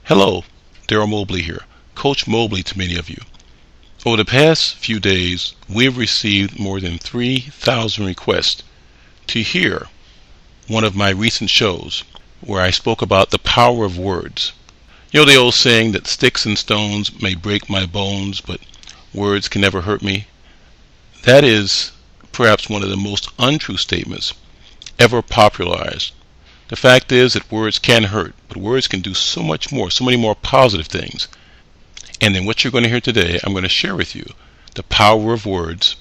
Hello, Darryl Mobley here, Coach Mobley to many of you. Over the past few days, we have received more than 3,000 requests to hear one of my recent shows where I spoke about the power of words. You know the old saying that sticks and stones may break my bones, but words can never hurt me? That is perhaps one of the most untrue statements ever popularized. The fact is that words can hurt, but words can do so much more, so many more positive things. And in what you're going to hear today, I'm going to share with you the power of words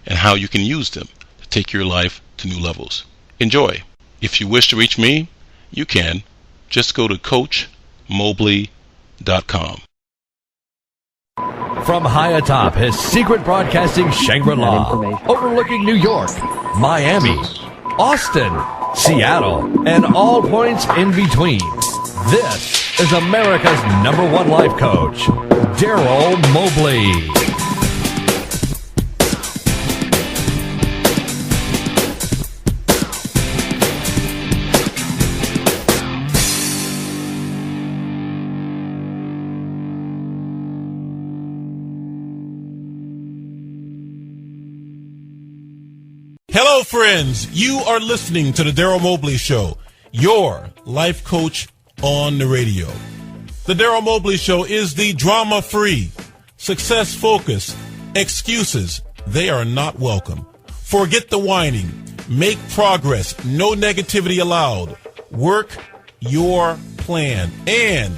and how you can use them to take your life to new levels. Enjoy. If you wish to reach me, you can. Just go to CoachMobley.com. From high atop his secret broadcasting Shangri-La, overlooking New York, Miami, Austin, Seattle, and all points in between, this is America's #1 life coach, Darryl Mobley. Hello, friends. You are listening to the Darryl Mobley Show, your life coach on the radio. The Darryl Mobley Show is the drama-free, success-focused. Excuses, they are not welcome. Forget the whining. Make progress. No negativity allowed. Work your plan. And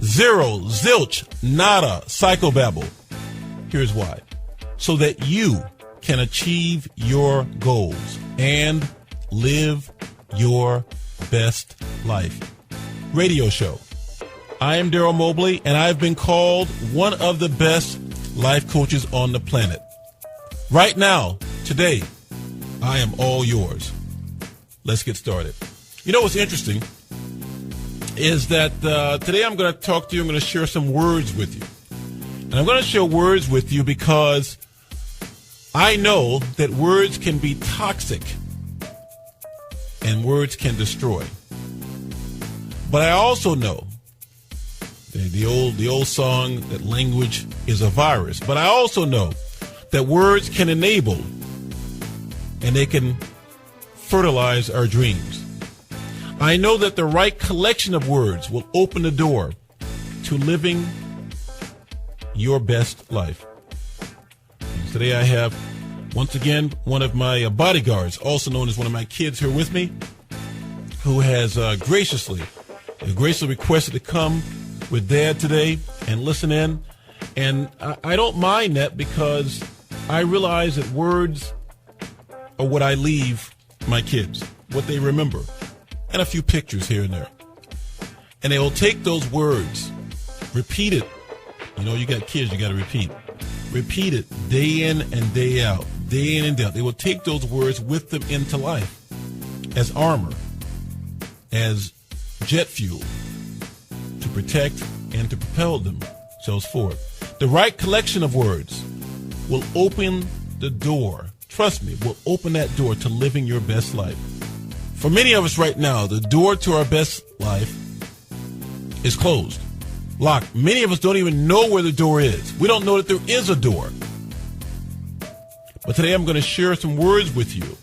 zero, zilch, nada, psychobabble. Here's why. So that you can achieve your goals and live your best life. Radio show. I am Darryl Mobley, and I've been called one of the best life coaches on the planet. Right now, today, I am all yours. Let's get started. You know what's interesting is that today I'm going to talk to you. I'm going to share some words with you. And I'm going to share words with you because I know that words can be toxic and words can destroy. But I also know the old song that language is a virus. But I also know that words can enable and they can fertilize our dreams. I know that the right collection of words will open the door to living your best life. Today I have, once again, one of my bodyguards, also known as one of my kids here with me, who has graciously requested to come with Dad today and listen in. And I don't mind that because I realize that words are what I leave my kids, what they remember, and a few pictures here and there. And they will take those words, repeat it. You know, you got kids, you got to repeat. Repeat it day in and day out, day in and day out. They will take those words with them into life as armor, as jet fuel to protect and to propel themselves forward. The right collection of words will open the door. Trust me, will open that door to living your best life. For many of us right now, the door to our best life is closed. Locked. Many of us don't even know where the door is. We don't know that there is a door. But today I'm going to share some words with you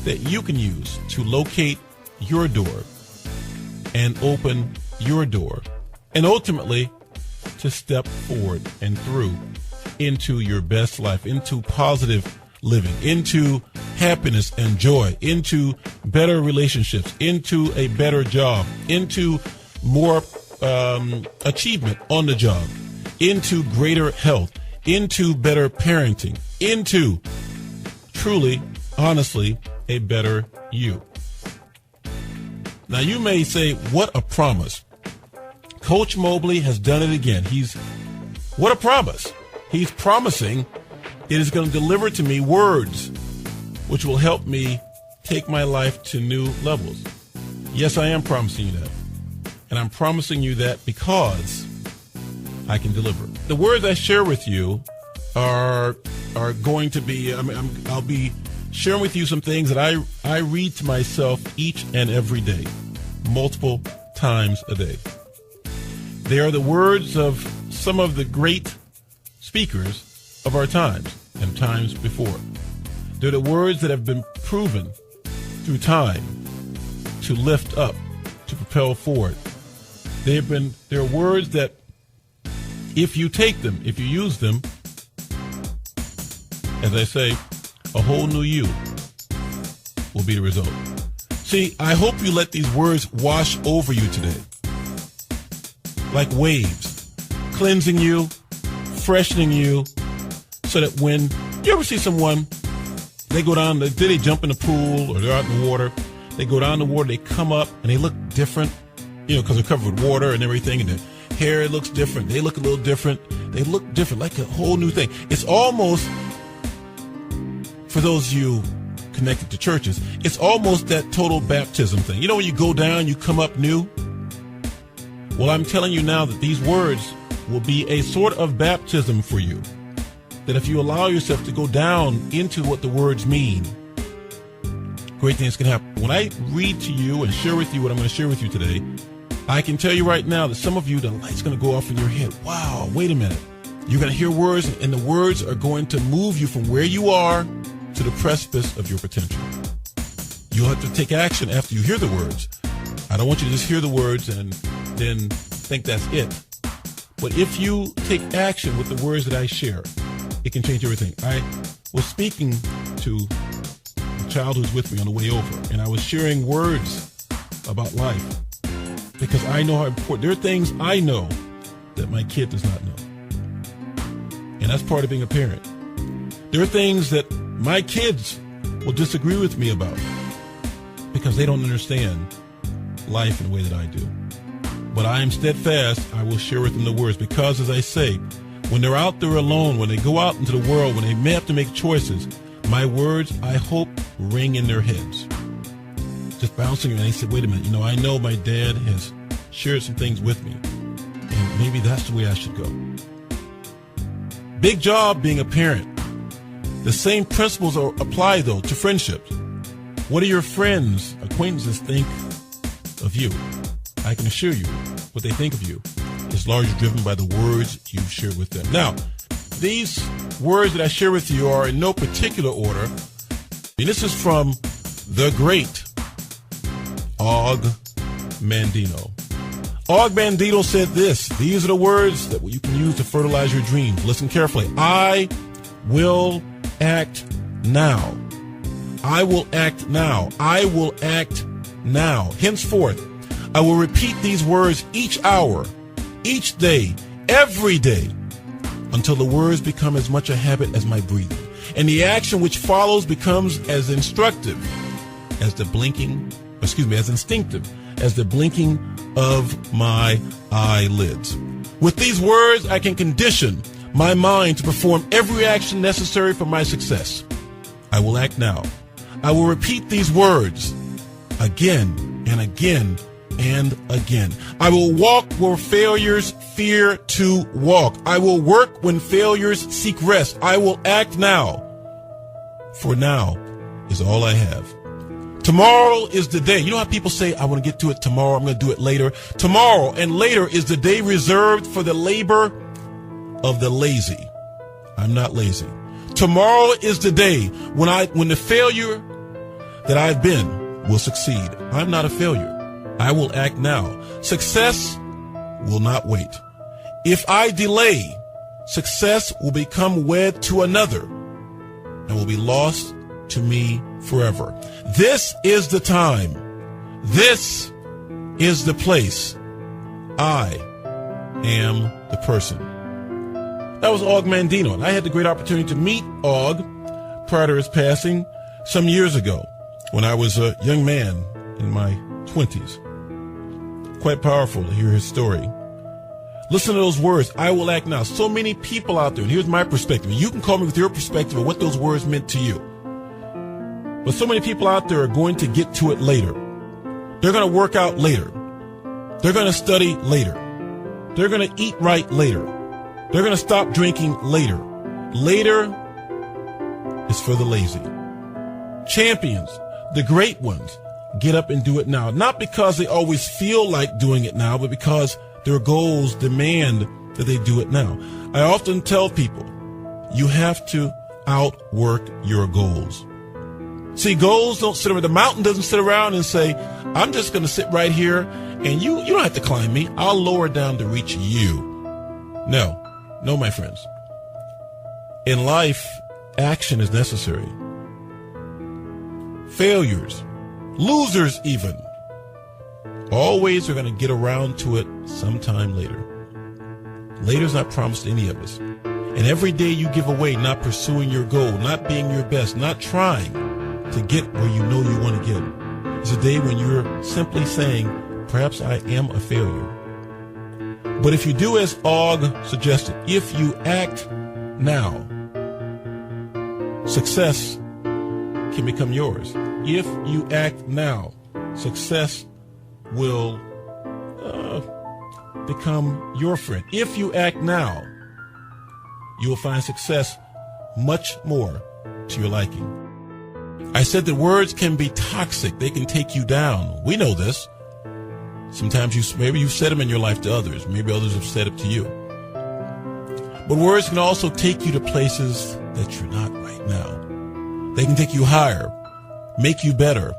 that you can use to locate your door and open your door and ultimately to step forward and through into your best life, into positive living, into happiness and joy, into better relationships, into a better job, into more achievement on the job, into greater health, into better parenting, into truly, honestly, a better you. Now you may say, what a promise. Coach Mobley has done it again. What a promise. He's promising it is going to deliver to me words which will help me take my life to new levels. Yes, I am promising you that. And I'm promising you that because I can deliver. The words I share with you are going to be, I'll be sharing with you some things that I read to myself each and every day, multiple times a day. They are the words of some of the great speakers of our times and times before. They're the words that have been proven through time to lift up, to propel forward. They're words that if you take them, if you use them, as I say, a whole new you will be the result. See, I hope you let these words wash over you today, like waves, cleansing you, freshening you, so that when you ever see someone, they go down, they jump in the pool or they're out in the water, they go down the water, they come up and they look different, because they're covered with water and everything, and their hair looks different. They look a little different. They look different, like a whole new thing. It's almost, for those of you connected to churches, it's almost that total baptism thing. When you go down, you come up new. Well, I'm telling you now that these words will be a sort of baptism for you. That if you allow yourself to go down into what the words mean, great things can happen. When I read to you and share with you what I'm going to share with you today, I can tell you right now that some of you, the light's going to go off in your head. Wow, wait a minute. You're going to hear words, and the words are going to move you from where you are to the precipice of your potential. You'll have to take action after you hear the words. I don't want you to just hear the words and then think that's it. But if you take action with the words that I share, it can change everything. I was speaking to a child who's with me on the way over, and I was sharing words about life because I know how important. There are things I know that my kid does not know. And that's part of being a parent. There are things that my kids will disagree with me about because they don't understand life in the way that I do. But I am steadfast. I will share with them the words because, as I say, when they're out there alone, when they go out into the world, when they may have to make choices, my words, I hope, ring in their heads. Just bouncing, and they said, wait a minute, I know my dad has shared some things with me, and maybe that's the way I should go. Big job being a parent. The same principles apply, though, to friendships. What do your friends, acquaintances think of you? I can assure you what they think of you is largely driven by the words you've shared with them. Now, these words that I share with you are in no particular order. And this is from the great Og Mandino. Og Mandino said this. These are the words that you can use to fertilize your dreams. Listen carefully. I will act now. I will act now. I will act now. Henceforth, I will repeat these words each hour, each day, every day, until the words become as much a habit as my breathing. And the action which follows becomes as instructive as as instinctive as the blinking of my eyelids. With these words, I can condition my mind to perform every action necessary for my success. I will act now. I will repeat these words again and again and again. I will walk where failures fear to walk. I will work when failures seek rest. I will act now, for now is all I have. Tomorrow is the day. You know how people say, I want to get to it tomorrow, I'm going to do it later. Tomorrow and later is the day reserved for the labor of the lazy. I'm not lazy. Tomorrow is the day when the failure that I've been will succeed. I'm not a failure. I will act now. Success will not wait. If I delay, success will become wed to another and will be lost to me forever. This is the time. This is the place. I am the person. That was Og Mandino, and I had the great opportunity to meet Og prior to his passing some years ago when I was a young man in my 20s. Quite powerful to hear his story. Listen to those words, I will act now. So many people out there, and here's my perspective. You can call me with your perspective of what those words meant to you. But so many people out there are going to get to it later. They're going to work out later. They're going to study later. They're going to eat right later. They're going to stop drinking later. Later is for the lazy. Champions, the great ones, get up and do it now. Not because they always feel like doing it now, but because Their goals demand that they do it now. I often tell people, you have to outwork your goals. See, goals don't sit around. The mountain doesn't sit around and say, I'm just going to sit right here and you don't have to climb me. I'll lower down to reach you. No, my friends. In life, action is necessary. Failures, losers even, always are going to get around to it sometime later. Later's not promised to any of us. And every day you give away not pursuing your goal, not being your best, not trying to get where you know you want to get, is a day when you're simply saying, perhaps I am a failure. But if you do as Og suggested, if you act now, success can become yours. If you act now, success will become your friend. If you act now, you will find success much more to your liking. I said that words can be toxic. They can take you down. We know this. Sometimes maybe you've said them in your life to others. Maybe others have said it to you. But words can also take you to places that you're not right now. They can take you higher, make you better.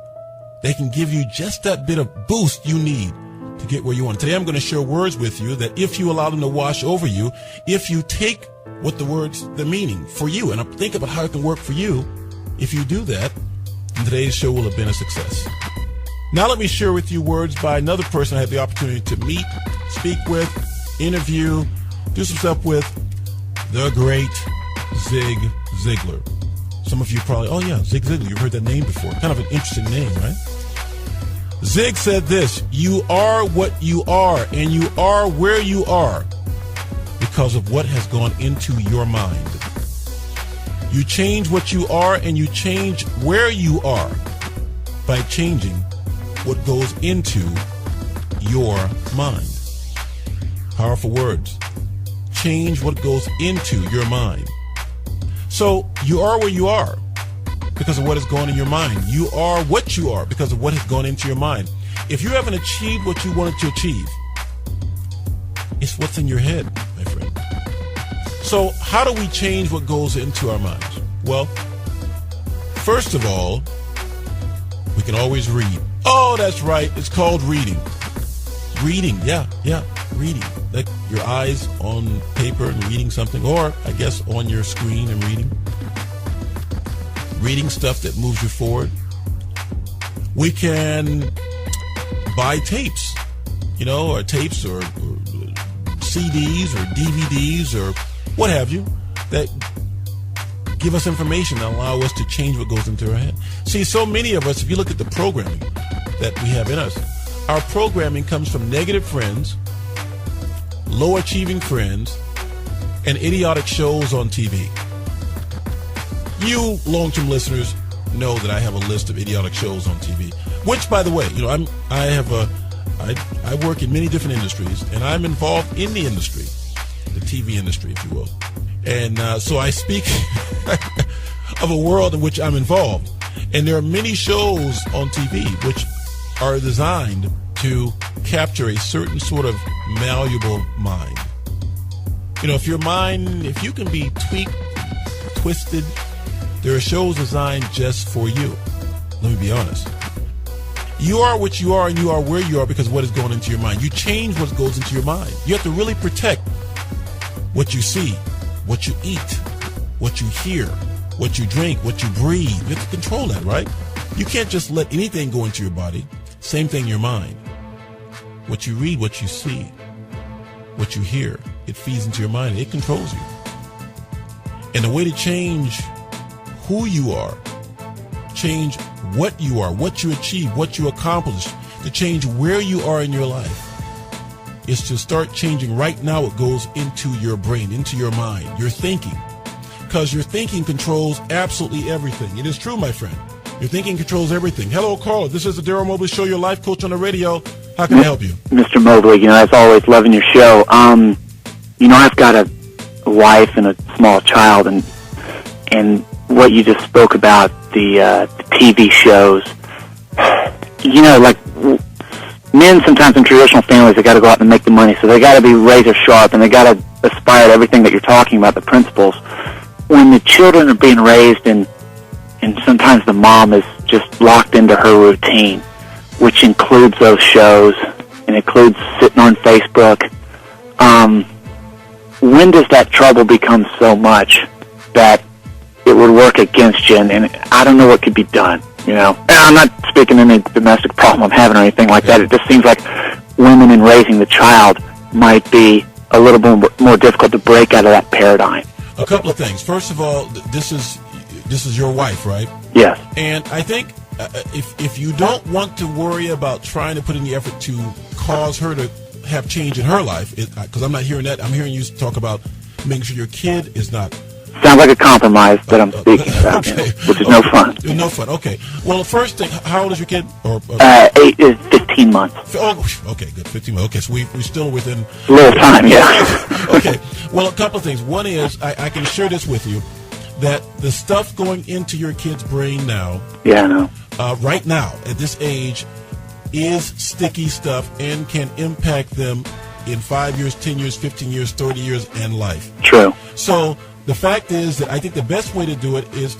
They can give you just that bit of boost you need to get where you want. Today I'm going to share words with you that if you allow them to wash over you, if you take what the meaning for you, and think about how it can work for you, if you do that, then today's show will have been a success. Now let me share with you words by another person I had the opportunity to meet, speak with, interview, do some stuff with, the great Zig Ziglar. Some of you probably, oh yeah, Zig Ziglar, you've heard that name before. Kind of an interesting name, right? Zig said this, you are what you are, and you are where you are because of what has gone into your mind. You change what you are, and you change where you are by changing what goes into your mind. Powerful words. Change what goes into your mind. So you are where you are because of what has gone in your mind. You are what you are because of what has gone into your mind. If you haven't achieved what you wanted to achieve, it's what's in your head, my friend. So how do we change what goes into our minds? Well, first of all, we can always read. Oh, that's right. It's called reading. Reading. Yeah. Reading. Like your eyes on paper and reading something, or I guess on your screen and reading. Reading stuff that moves you forward. We can buy tapes, or tapes or CDs or DVDs or what have you that give us information that allow us to change what goes into our head. See, so many of us, if you look at the programming that we have in us, our programming comes from negative friends, low achieving friends, and idiotic shows on TV. You long-term listeners know that I have a list of idiotic shows on TV, which, by the way, I work in many different industries, and I'm involved in the industry, the TV industry, if you will. And so I speak of a world in which I'm involved. And there are many shows on TV which are designed to capture a certain sort of malleable mind. If if you can be tweaked, twisted, there are shows designed just for you. Let me be honest. You are what you are, and you are where you are because of what is going into your mind. You change what goes into your mind. You have to really protect what you see, what you eat, what you hear, what you drink, what you breathe. You have to control that, right? You can't just let anything go into your body. Same thing in your mind. What you read, what you see, what you hear, it feeds into your mind. It controls you. And the way to change who you are, change what you are, what you achieve, what you accomplish, to change where you are in your life, is to start changing right now what goes into your brain, into your mind, your thinking. Because your thinking controls absolutely everything. It is true, my friend. Your thinking controls everything. Hello, caller. This is the Darryl Mobley Show, your life coach on the radio. How can I help you? Mr. Mobley, as always, loving your show. I've got a wife and a small child, and what you just spoke about, the TV shows, men sometimes in traditional families, they got to go out and make the money, so they got to be razor sharp, and they got to aspire to everything that you're talking about, the principles. When the children are being raised and sometimes the mom is just locked into her routine, which includes those shows and includes sitting on Facebook, when does that trouble become so much that it would work against you? And I don't know what could be done, you know. And I'm not speaking of any domestic problem I'm having or anything like that. It just seems like women in raising the child might be a little bit more difficult to break out of that paradigm. A couple of things. First of all, this is your wife, right? Yes. And I think if you don't want to worry about trying to put in the effort to cause her to have change in her life, because I'm not hearing that. I'm hearing you talk about making sure your kid is not. Sounds like a compromise that I'm speaking about, okay. Which is no fun. No fun. Okay. Well, the first thing, how old is your kid? 15 months. Oh, okay, good. 15 months. Okay, so we're still within a little time, yeah. Okay. Well, a couple of things. One is I can share this with you that the stuff going into your kid's brain now. Yeah, I know. Right now, at this age, is sticky stuff and can impact them in 5 years, 10 years, 15 years, 30 years, and life. True. So the fact is that I think the best way to do it is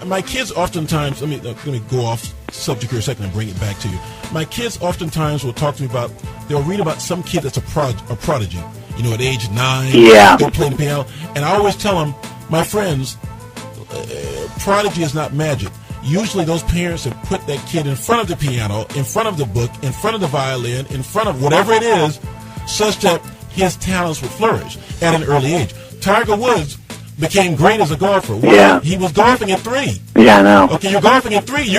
my kids oftentimes. Let me go off subject here a second and bring it back to you. My kids oftentimes will talk to me about. They'll read about some kid that's a prodigy. You know, at age 9, yeah, they're playing the piano, and I always tell them, my friends, prodigy is not magic. Usually those parents have put that kid in front of the piano, in front of the book, in front of the violin, in front of whatever it is, such that his talents will flourish at an early age. Tiger Woods became great as a golfer. Well, yeah. He was golfing at 3. Yeah, I know. Okay, you're golfing at 3.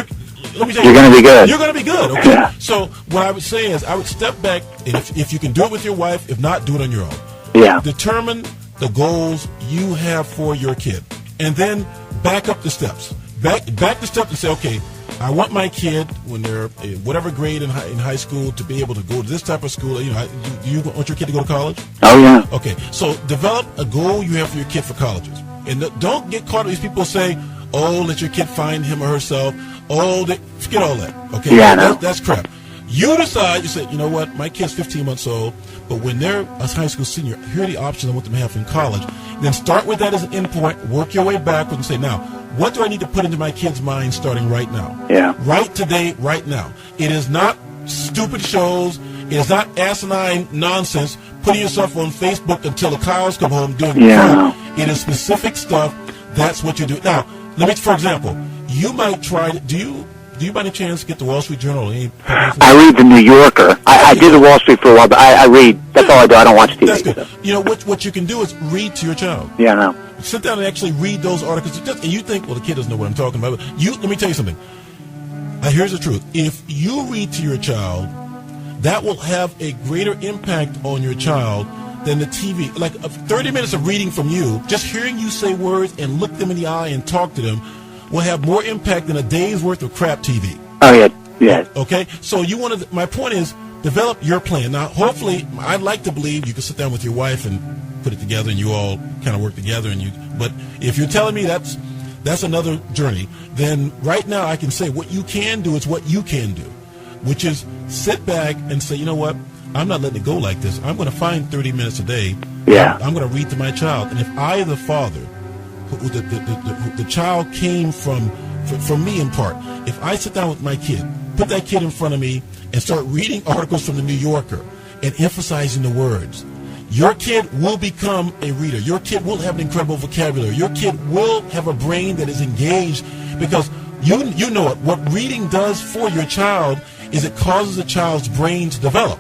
Let me tell you're going to be good. You're going to be good, okay? Yeah. So what I would say is I would step back, and if you can do it with your wife, if not, do it on your own. Yeah. Determine the goals you have for your kid, and then back up the steps. Back the steps and say, okay, I want my kid when they're in whatever grade in high school to be able to go to this type of school. You know, do you want your kid to go to college? Oh yeah. Okay, so develop a goal you have for your kid for colleges, and don't get caught up. These people say, "Oh, let your kid find him or herself." Oh, forget all that. Okay, yeah, that's crap. You decide. You say, you know what, my kid's 15 months old, but when they're a high school senior, here are the options I want them to have in college. Then start with that as an endpoint. Work your way backwards and say, now, what do I need to put into my kid's mind starting right now? Yeah. Right today, right now. It is not stupid shows. It is not asinine nonsense putting yourself on Facebook until the cows come home doing crap. It is specific stuff. That's what you do. Now, for example, you might try to, do you by any chance get the Wall Street Journal? I read the New Yorker. I did the Wall Street for a while, but I read. That's all I do. I don't watch TV. That's good. You know, what you can do is read to your child. Yeah, I know. Sit down and actually read those articles. And you think, well, the kid doesn't know what I'm talking about. Let me tell you something. Here's the truth. If you read to your child, that will have a greater impact on your child than the TV. Like 30 minutes of reading from you, just hearing you say words and look them in the eye and talk to them will have more impact than a day's worth of crap TV. Oh, yeah. Yeah. Okay? So my point is, develop your plan. Now, hopefully, I'd like to believe you can sit down with your wife and put it together and you all kind of work together. But if you're telling me that's another journey, then right now I can say what you can do is what you can do, which is sit back and say, you know what? I'm not letting it go like this. I'm going to find 30 minutes a day. Yeah. I'm going to read to my child. And if I, the father, the child came from me in part, if I sit down with my kid, put that kid in front of me and start reading articles from the New Yorker and emphasizing the words, your kid will become a reader. Your kid will have an incredible vocabulary. Your kid will have a brain that is engaged because you know it. What reading does for your child is it causes a child's brain to develop.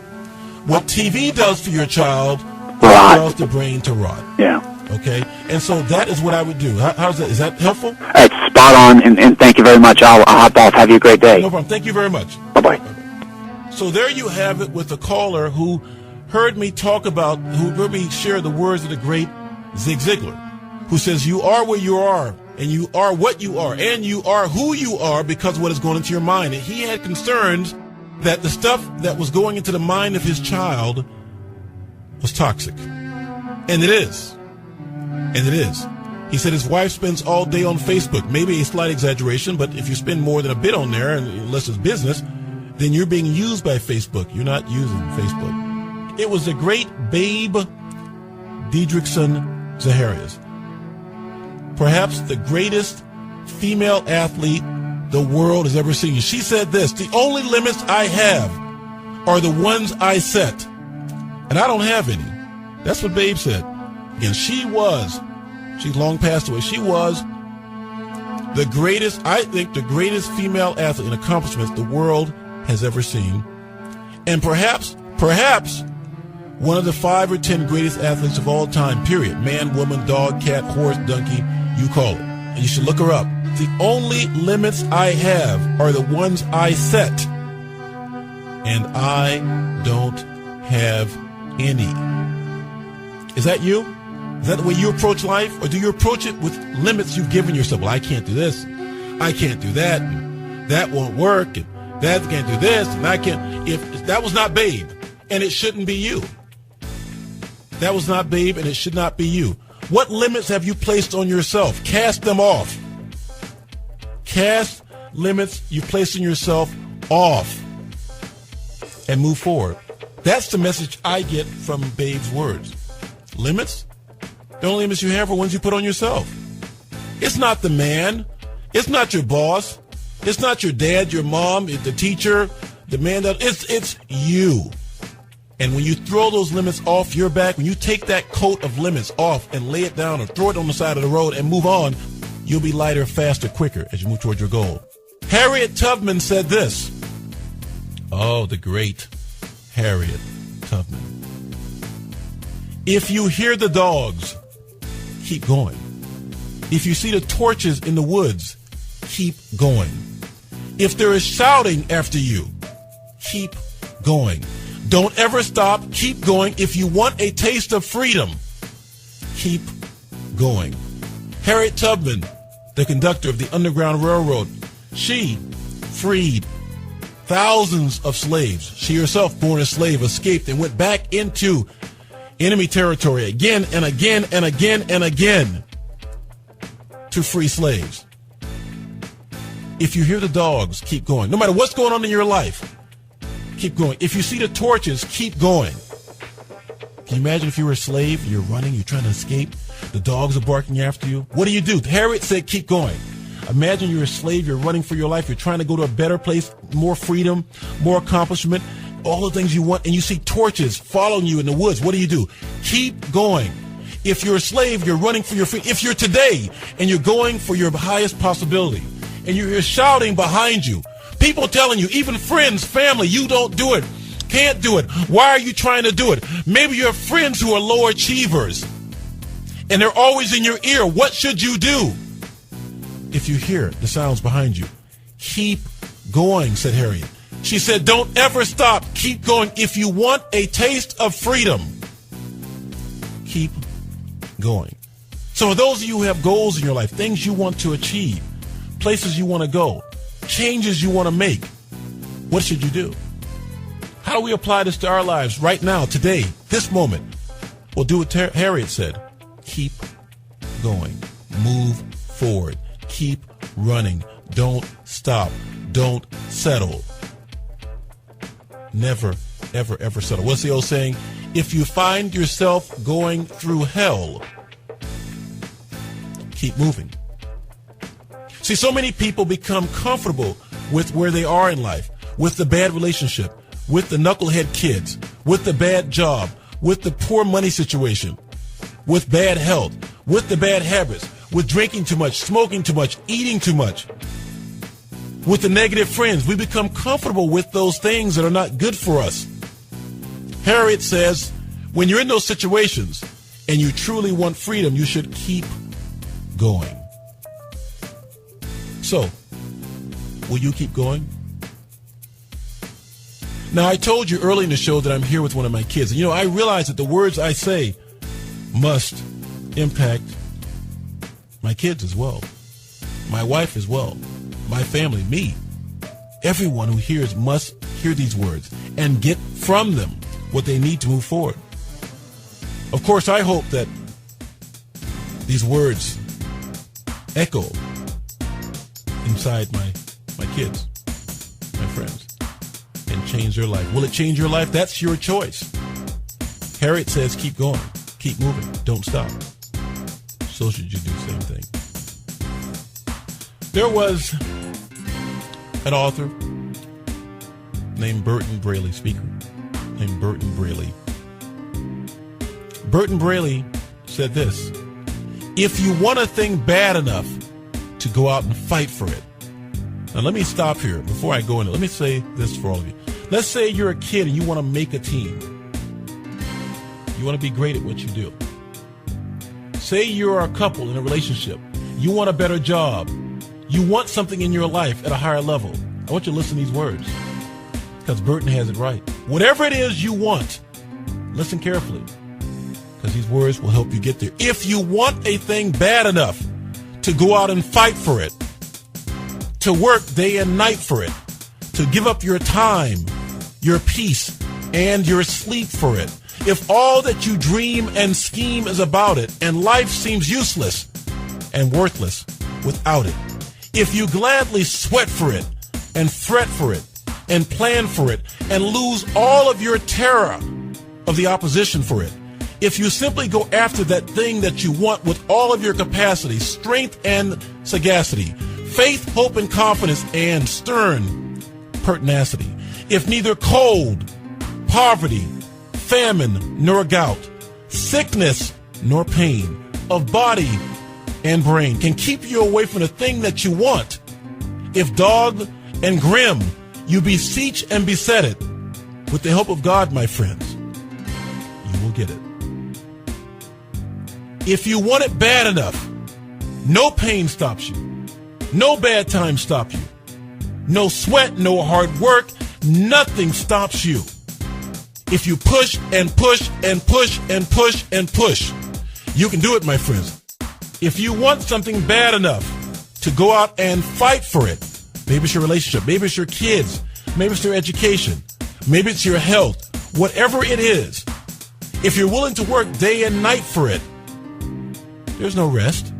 What TV does for your child causes the brain to rot. Yeah. Okay? And so that is what I would do. How's that? Is that helpful? It's spot on, and thank you very much. I'll hop off. Have you a great day. No problem. Thank you very much. Bye-bye. So there you have it with a caller who heard me share the words of the great Zig Ziglar, who says, you are where you are, and you are what you are, and you are who you are because of what is going into your mind. And he had concerns that the stuff that was going into the mind of his child was toxic. And it is. And it is. He said his wife spends all day on Facebook. Maybe a slight exaggeration, but if you spend more than a bit on there, unless it's business, then you're being used by Facebook. You're not using Facebook. It was the great Babe Diedrichson Zaharias, perhaps the greatest female athlete the world has ever seen. She said this: the only limits I have are the ones I set, and I don't have any. That's what Babe said. And she's long passed away. She was the greatest, I think, the greatest female athlete in accomplishments the world has ever seen. And perhaps one of the 5 or 10 greatest athletes of all time, period. Man, woman, dog, cat, horse, donkey, you call it. And you should look her up. The only limits I have are the ones I set. And I don't have any. Is that you? Is that the way you approach life? Or do you approach it with limits you've given yourself? Well, I can't do this. I can't do that. And that won't work. And that can't do this. And I can't. If that was not Babe, and it shouldn't be you. That was not Babe, and it should not be you. What limits have you placed on yourself? Cast them off. Cast limits you placed on yourself off and move forward. That's the message I get from Babe's words. Limits? The only limits you have are ones you put on yourself. It's not the man. It's not your boss. It's not your dad, your mom, the teacher, the man. It's you. And when you throw those limits off your back, when you take that coat of limits off and lay it down or throw it on the side of the road and move on, you'll be lighter, faster, quicker as you move toward your goal. Harriet Tubman said this. Oh, the great Harriet Tubman. If you hear the dogs, keep going. If you see the torches in the woods, keep going. If there is shouting after you, keep going. Don't ever stop. Keep going. If you want a taste of freedom, keep going. Harriet Tubman, the conductor of the Underground Railroad, she freed thousands of slaves. She herself, born a slave, escaped and went back into enemy territory again and again and again and again to free slaves. If you hear the dogs, keep going. No matter what's going on in your life, keep going. If you see the torches, keep going. Can you imagine if you were a slave, you're running, you're trying to escape, the dogs are barking after you? What do? Harriet said, keep going. Imagine you're a slave, you're running for your life, you're trying to go to a better place, more freedom, more accomplishment, all the things you want, and you see torches following you in the woods. What do? Keep going. If you're a slave, you're running for your freedom. If you're today and you're going for your highest possibility, and you're shouting behind you, people telling you, even friends, family, you don't do it, can't do it. Why are you trying to do it? Maybe you have friends who are low achievers, and they're always in your ear. What should you do? If you hear the sounds behind you, keep going, said Harriet. She said, don't ever stop. Keep going. If you want a taste of freedom, keep going. So for those of you who have goals in your life, things you want to achieve, places you want to go, changes you want to make, what should you do? How do we apply this to our lives right now, today, this moment? Well, do what Harriet said. Keep going. Move forward. Keep running. Don't stop. Don't settle. Never, ever, ever settle. What's the old saying? If you find yourself going through hell, keep moving. See, so many people become comfortable with where they are in life, with the bad relationship, with the knucklehead kids, with the bad job, with the poor money situation, with bad health, with the bad habits, with drinking too much, smoking too much, eating too much, with the negative friends. We become comfortable with those things that are not good for us. Harriet says, when you're in those situations and you truly want freedom, you should keep going. So, will you keep going? Now, I told you early in the show that I'm here with one of my kids. And, I realize that the words I say must impact my kids as well, my wife as well, my family, me. Everyone who hears must hear these words and get from them what they need to move forward. Of course, I hope that these words echo inside my kids, my friends. and change their life. Will it change your life? That's your choice. Harriet says, keep going, keep moving, don't stop. So should you do the same thing. There was an author named Burton Braley, speaker named Burton Braley. Burton Braley said this: if you want a thing bad enough to go out and fight for it. Now let me stop here before I go into it. Let me say this for all of you. Let's say you're a kid and you want to make a team. You want to be great at what you do. Say you're a couple in a relationship. You want a better job. You want something in your life at a higher level. I want you to listen to these words, because Burton has it right. Whatever it is you want, listen carefully, because these words will help you get there. If you want a thing bad enough to go out and fight for it, to work day and night for it, to give up your time, your peace, and your sleep for it, if all that you dream and scheme is about it, and life seems useless and worthless without it, if you gladly sweat for it and fret for it and plan for it and lose all of your terror of the opposition for it, if you simply go after that thing that you want with all of your capacity, strength and sagacity, faith, hope, and confidence, and stern pertinacity, if neither cold, poverty, famine, nor gout, sickness, nor pain of body and brain can keep you away from the thing that you want, if dogged and grim you beseech and beset it, with the help of God, my friends, you will get it. If you want it bad enough, no pain stops you. No bad times stop you. No sweat, no hard work, nothing stops you. If you push and push and push and push and push, you can do it, my friends. If you want something bad enough to go out and fight for it, maybe it's your relationship, maybe it's your kids, maybe it's your education, maybe it's your health, whatever it is, if you're willing to work day and night for it, there's no rest.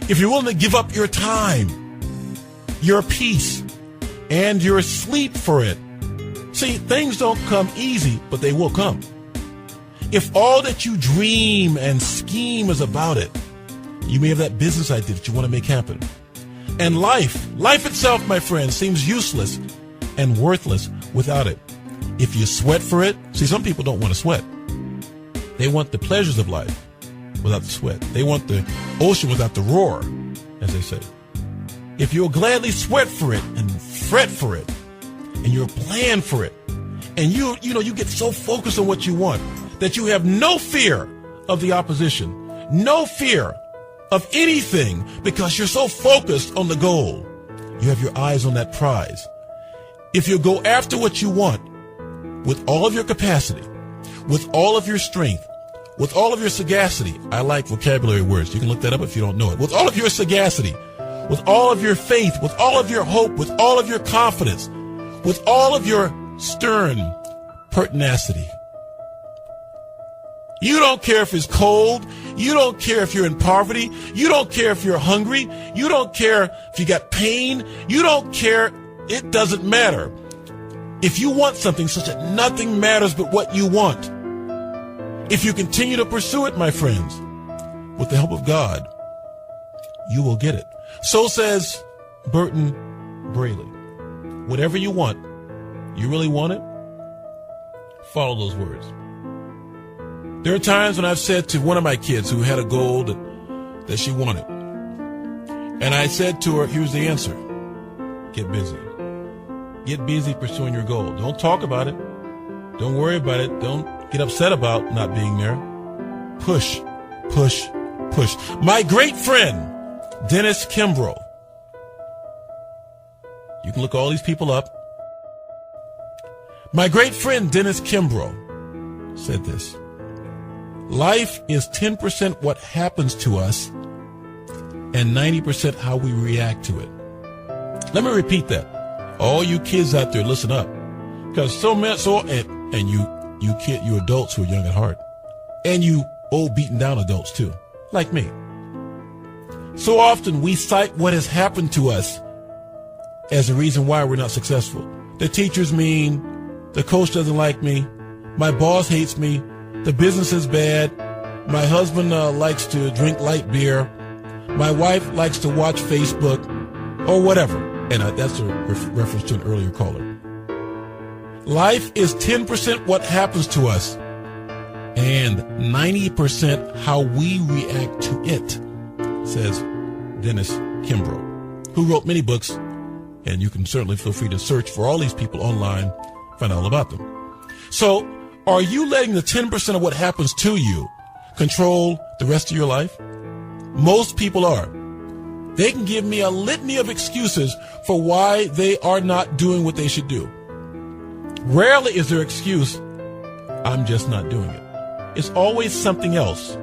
If you're willing to give up your time, your peace, and your sleep for it. See, things don't come easy, but they will come. If all that you dream and scheme is about it, you may have that business idea that you want to make happen. And life itself, my friend, seems useless and worthless without it. If you sweat for it, see, some people don't want to sweat. They want the pleasures of life without the sweat. They want the ocean without the roar, as they say. If you'll gladly sweat for it and fret for it, and you'll plan for it, and you get so focused on what you want that you have no fear of the opposition, no fear of anything, because you're so focused on the goal. You have your eyes on that prize. If you go after what you want with all of your capacity, with all of your strength, with all of your sagacity, I like vocabulary words. You can look that up if you don't know it. With all of your sagacity, with all of your faith, with all of your hope, with all of your confidence, with all of your stern pertinacity. You don't care if it's cold. You don't care if you're in poverty. You don't care if you're hungry. You don't care if you got pain. You don't care. It doesn't matter. If you want something such that nothing matters but what you want, if you continue to pursue it, my friends, with the help of God, you will get it. So says Burton Braley. Whatever you want, you really want it, follow those words. There are times when I've said to one of my kids who had a goal that she wanted, and I said to her, here's the answer: get busy. Get busy pursuing your goal. Don't talk about it. Don't worry about it. Don't get upset about not being there. Push, push, push. My great friend, Dennis Kimbrough. You can look all these people up. My great friend, Dennis Kimbrough, said this: life is 10% what happens to us and 90% how we react to it. Let me repeat that. All you kids out there, listen up. Because and you adults who are young at heart, and you old beaten down adults too, like me. So often we cite what has happened to us as the reason why we're not successful. The teacher's mean, The coach doesn't like me. My boss hates me. The business is bad. My husband likes to drink light beer. My wife likes to watch Facebook or whatever. And that's a reference to an earlier caller. Life is 10% what happens to us and 90% how we react to it, says Dennis Kimbrough, who wrote many books, and you can certainly feel free to search for all these people online, find out all about them. So, are you letting the 10% of what happens to you control the rest of your life? Most people are. They can give me a litany of excuses for why they are not doing what they should do. Rarely is their excuse, I'm just not doing it. It's always something else.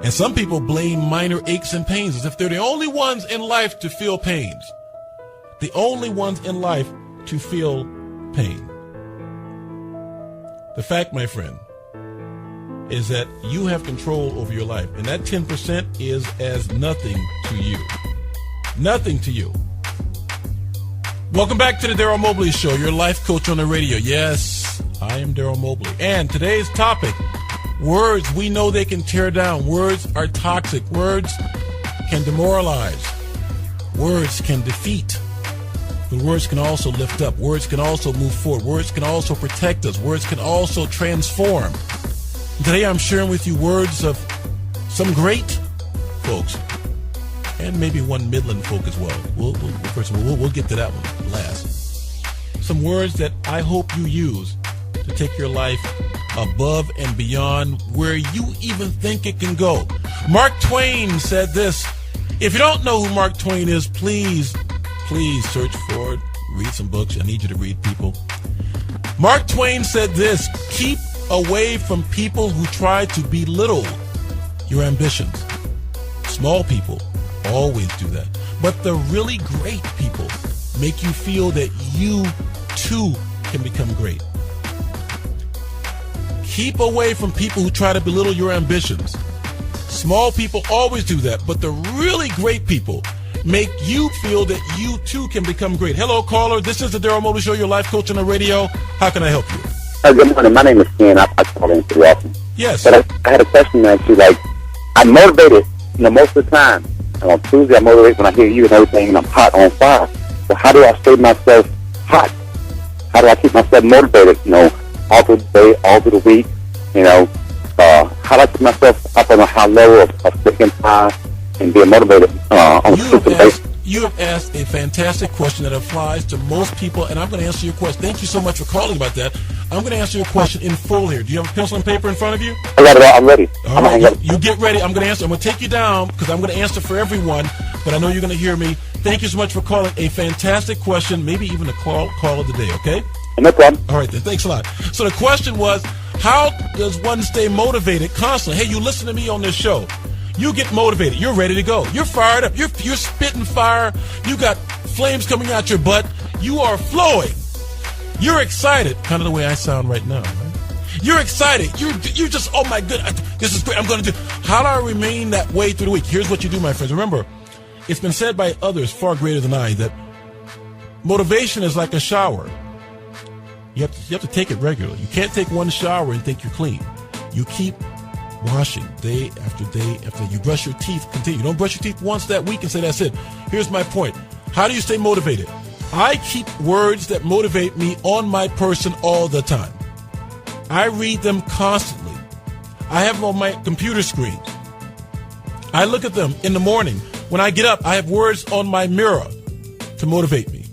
And some people blame minor aches and pains as if they're the only ones in life to feel pains. The only ones in life to feel pain. The fact, my friend, is that you have control over your life. And that 10% is as nothing to you. Nothing to you. Welcome back to the Darryl Mobley Show, your life coach on the radio. Yes, I am Darryl Mobley. And today's topic, words, we know they can tear down. Words are toxic. Words can demoralize. Words can defeat. But words can also lift up. Words can also move forward. Words can also protect us. Words can also transform. And today I'm sharing with you words of some great folks and maybe one Midland folk as well. We'll get to that one last. Some words that I hope you use to take your life above and beyond where you even think it can go. Mark Twain said this. If you don't know who Mark Twain is, please search for it. Read some books. I need you to read, people. Mark Twain said this. Keep away from people who try to belittle your ambitions. Small people always do that. But the really great people make you feel that you too can become great. Keep away from people who try to belittle your ambitions. Small people always do that, but the really great people make you feel that you too can become great. Hello, caller. This is the Darryl Mobley Show, your life coach on the radio. How can I help you? Good morning. My name is Ken. I call in pretty often. Yes. But I had a question to ask you. Like, I'm motivated, most of the time. And on Tuesday, I'm motivated when I hear you and everything, and I'm hot on fire. So how do I stay myself hot? How do I keep myself motivated, all through the day, all through the week? How do I keep myself up on a high level of sticking fire and being motivated on a consistent basis? You have asked a fantastic question that applies to most people, and I'm going to answer your question. Thank you so much for calling about that. I'm going to answer your question in full here. Do you have a pencil and paper in front of you? I got it all. I'm ready. All right, you get ready. I'm going to answer. I'm going to take you down because I'm going to answer for everyone, but I know you're going to hear me. Thank you so much for calling. A fantastic question, maybe even a call of the day, okay? No problem. All right, then. Thanks a lot. So the question was, how does one stay motivated constantly? Hey, you listen to me on this show. You get motivated. You're ready to go. You're fired up. You're spitting fire. You got flames coming out your butt. You are flowing. You're excited. Kind of the way I sound right now. Right? You're excited. You just, oh my goodness, this is great. I'm going to do. How do I remain that way through the week? Here's what you do, my friends. Remember, it's been said by others far greater than I that motivation is like a shower. You have to take it regularly. You can't take one shower and think you're clean. You keep washing day after day after you brush your teeth. Continue. You don't brush your teeth once that week and say that's it. Here's my point. How do you stay motivated? I keep words that motivate me on my person all the time. I read them constantly. I have them on my computer screen. I look at them in the morning. When I get up, I have words on my mirror to motivate me,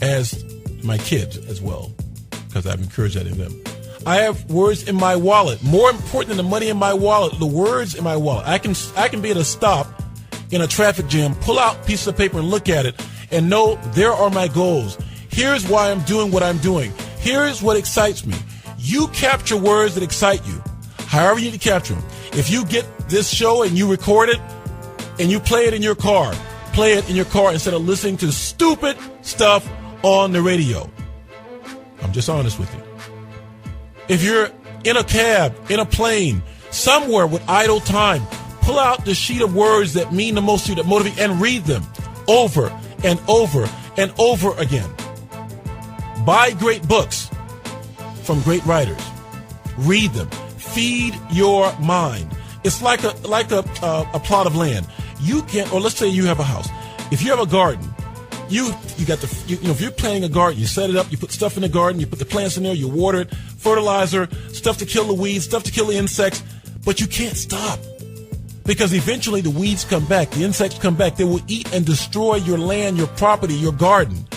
as my kids as well, because I've encouraged that in them. I have words in my wallet. More important than the money in my wallet, the words in my wallet. I can be at a stop in a traffic jam, pull out pieces of paper and look at it and know there are my goals. Here's why I'm doing what I'm doing. Here's what excites me. You capture words that excite you, however you need to capture them. If you get this show and you record it and you play it in your car, play it in your car instead of listening to stupid stuff on the radio. I'm just honest with you. If you're in a cab, in a plane, somewhere with idle time, pull out the sheet of words that mean the most to you, that motivate, and read them over and over and over again. Buy great books from great writers. Read them. Feed your mind. It's like a plot of land. You can't, or let's say you have a house. If you have a garden, if you're planting a garden, you set it up, you put stuff in the garden, you put the plants in there, you water it, fertilizer, stuff to kill the weeds, stuff to kill the insects, but you can't stop. Because eventually the weeds come back, the insects come back, they will eat and destroy your land, your property, your garden.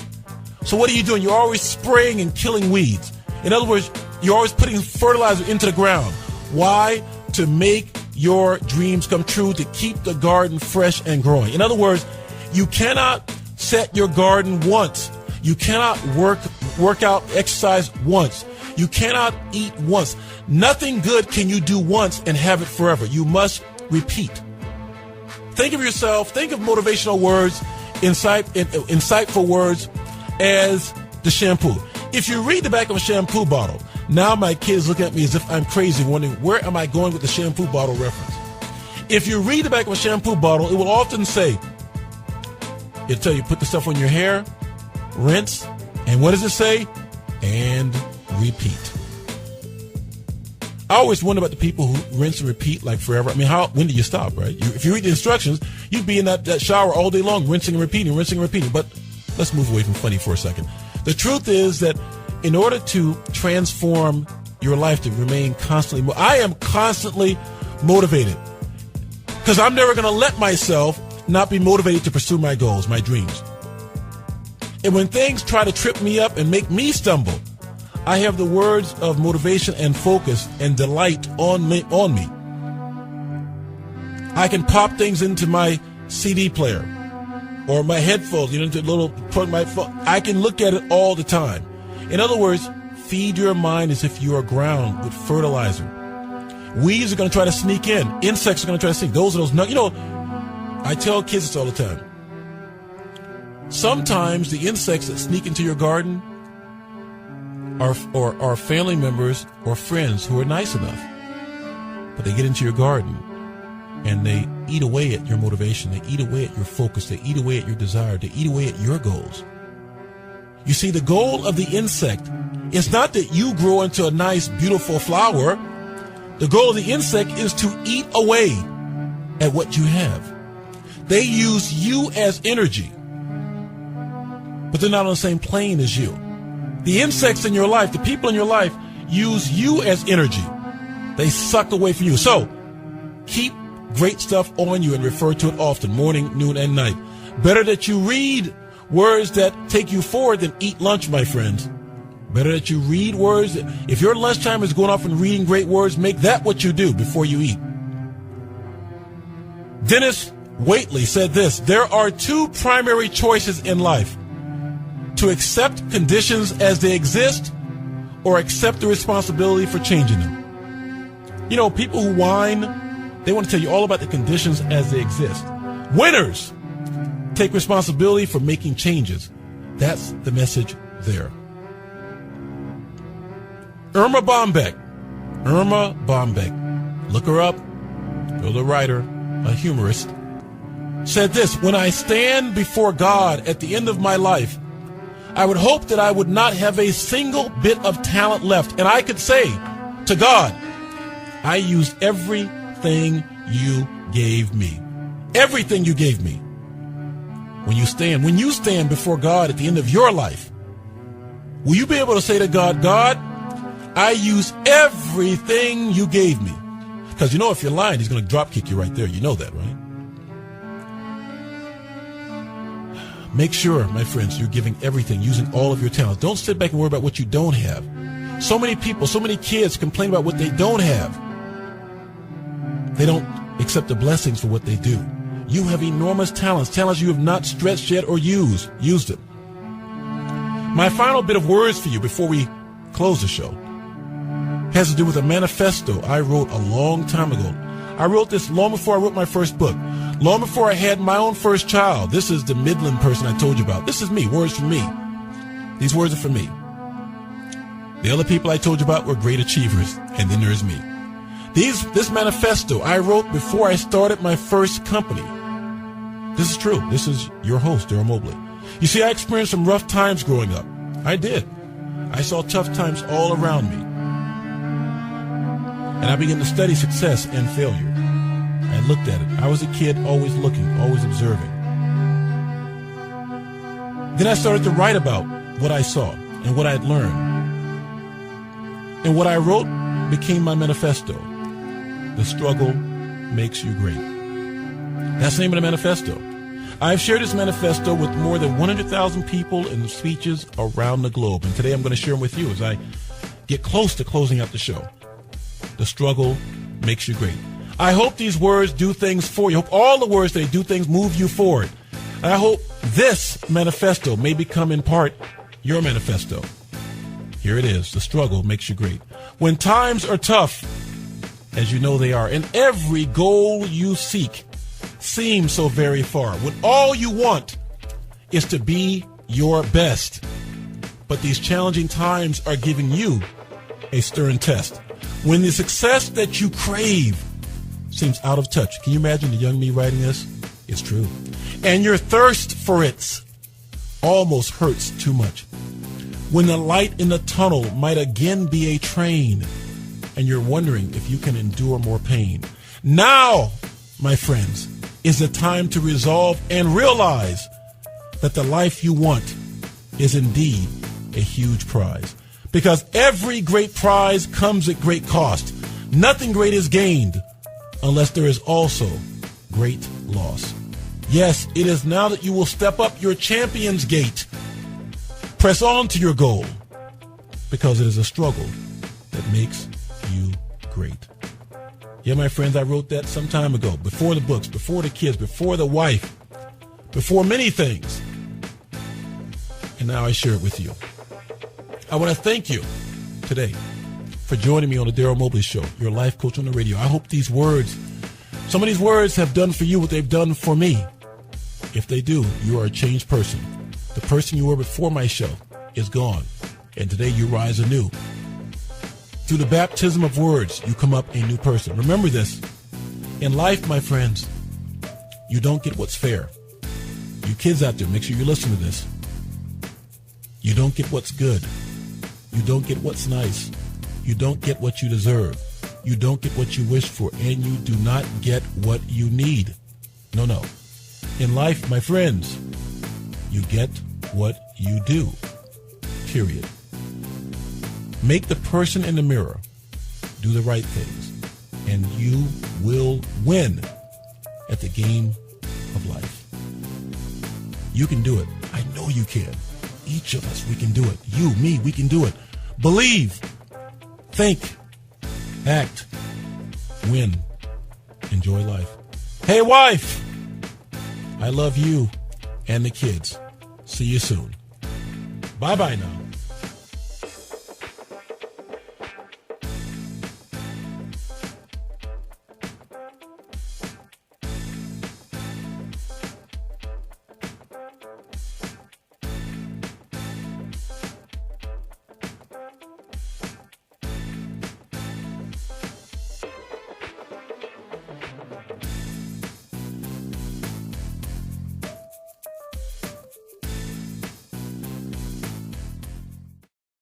So what are you doing? You're always spraying and killing weeds. In other words, you're always putting fertilizer into the ground. Why? To make your dreams come true, to keep the garden fresh and growing. In other words, you cannot set your garden once. You cannot work out, exercise once. You cannot eat once. Nothing good can you do once and have it forever. You must repeat. Think of yourself, think of motivational words, insightful words as the shampoo. If you read the back of a shampoo bottle, now my kids look at me as if I'm crazy, wondering where am I going with the shampoo bottle reference. If you read the back of a shampoo bottle, it will often say, it'll tell you put the stuff on your hair, rinse, and what does it say? And repeat. I always wonder about the people who rinse and repeat like forever. I mean, when do you stop, right? If you read the instructions, you'd be in that shower all day long, rinsing and repeating. But let's move away from funny for a second. The truth is that in order to transform your life to remain constantly, I am constantly motivated because I'm never going to let myself not be motivated to pursue my goals, my dreams. And when things try to trip me up and make me stumble, I have the words of motivation and focus and delight on me. I can pop things into my CD player or my headphones, put my phone. I can look at it all the time. In other words, feed your mind as if you are ground with fertilizer. Weeds are going to try to sneak in. Insects are going to try to sneak. Those I tell kids this all the time. Sometimes the insects that sneak into your garden are family members or friends who are nice enough. But they get into your garden and they eat away at your motivation. They eat away at your focus. They eat away at your desire. They eat away at your goals. You see, the goal of the insect is not that you grow into a nice, beautiful flower. The goal of the insect is to eat away at what you have. They use you as energy, but they're not on the same plane as you. The insects in your life, the people in your life, use you as energy. They suck away from you. So, keep great stuff on you and refer to it often, morning, noon, and night. Better that you read words that take you forward than eat lunch, my friends. Better that you read words. If your lunchtime is going off and reading great words, make that what you do before you eat. Dennis Waitley said this: there are two primary choices in life: to accept conditions as they exist or accept the responsibility for changing them. People who whine, they want to tell you all about the conditions as they exist. Winners take responsibility for making changes. That's the message there. Irma Bombeck. Look her up. You're the writer, a humorist. Said this: when I stand before God at the end of my life, I would hope that I would not have a single bit of talent left. And I could say to God, I used everything you gave me. Everything you gave me. When you stand before God at the end of your life, will you be able to say to God, God, I use everything you gave me? Because if you're lying, he's going to drop kick you right there. You know that, right? Make sure, my friends, you're giving everything, using all of your talents. Don't sit back and worry about what you don't have. So many people, so many kids complain about what they don't have. They don't accept the blessings for what they do. You have enormous talents you have not stretched yet or used them. My final bit of words for you before we close the show has to do with a manifesto I wrote a long time ago. I wrote this long before I wrote my first book, long before I had my own first child. This is the Midland person I told you about. This is me, words from me. These words are for me. The other people I told you about were great achievers, and then there's me. This manifesto I wrote before I started my first company. This is true. This is your host, Darryl Mobley. You see, I experienced some rough times growing up. I did. I saw tough times all around me. And I began to study success and failure. I looked at it. I was a kid, always looking, always observing. Then I started to write about what I saw and what I had learned. And what I wrote became my manifesto. The struggle makes you great. That's the name of the manifesto. I've shared this manifesto with more than 100,000 people in speeches around the globe. And today I'm going to share them with you as I get close to closing out the show. The struggle makes you great. I hope these words do things for you. I hope all the words they do things move you forward. And I hope this manifesto may become in part your manifesto. Here it is. The struggle makes you great. When times are tough, as you know they are, and every goal you seek seems so very far, when all you want is to be your best, but these challenging times are giving you a stern test. When the success that you crave seems out of touch. Can you imagine the young me writing this? It's true. And your thirst for it almost hurts too much. When the light in the tunnel might again be a train, and you're wondering if you can endure more pain. Now, my friends, is the time to resolve and realize that the life you want is indeed a huge prize. Because every great prize comes at great cost. Nothing great is gained unless there is also great loss. Yes, it is now that you will step up your champion's gait. Press on to your goal, because it is a struggle that makes you great. Yeah, my friends, I wrote that some time ago, before the books, before the kids, before the wife, before many things. And now I share it with you. I want to thank you today for joining me on the Darryl Mobley Show, your life coach on the radio. I hope these words, some of these words have done for you what they've done for me. If they do, you are a changed person. The person you were before my show is gone, and today you rise anew. Through the baptism of words, you come up a new person. Remember this. In life, my friends, you don't get what's fair. You kids out there, make sure you listen to this. You don't get what's good. You don't get what's nice. You don't get what you deserve. You don't get what you wish for, and you do not get what you need. No, no. In life, my friends, you get what you do. Period. Make the person in the mirror do the right things, and you will win at the game of life. You can do it. I know you can. Each of us, we can do it. You, me, we can do it. Believe, think, act, win, enjoy life. Hey, wife, I love you and the kids. See you soon. Bye-bye now.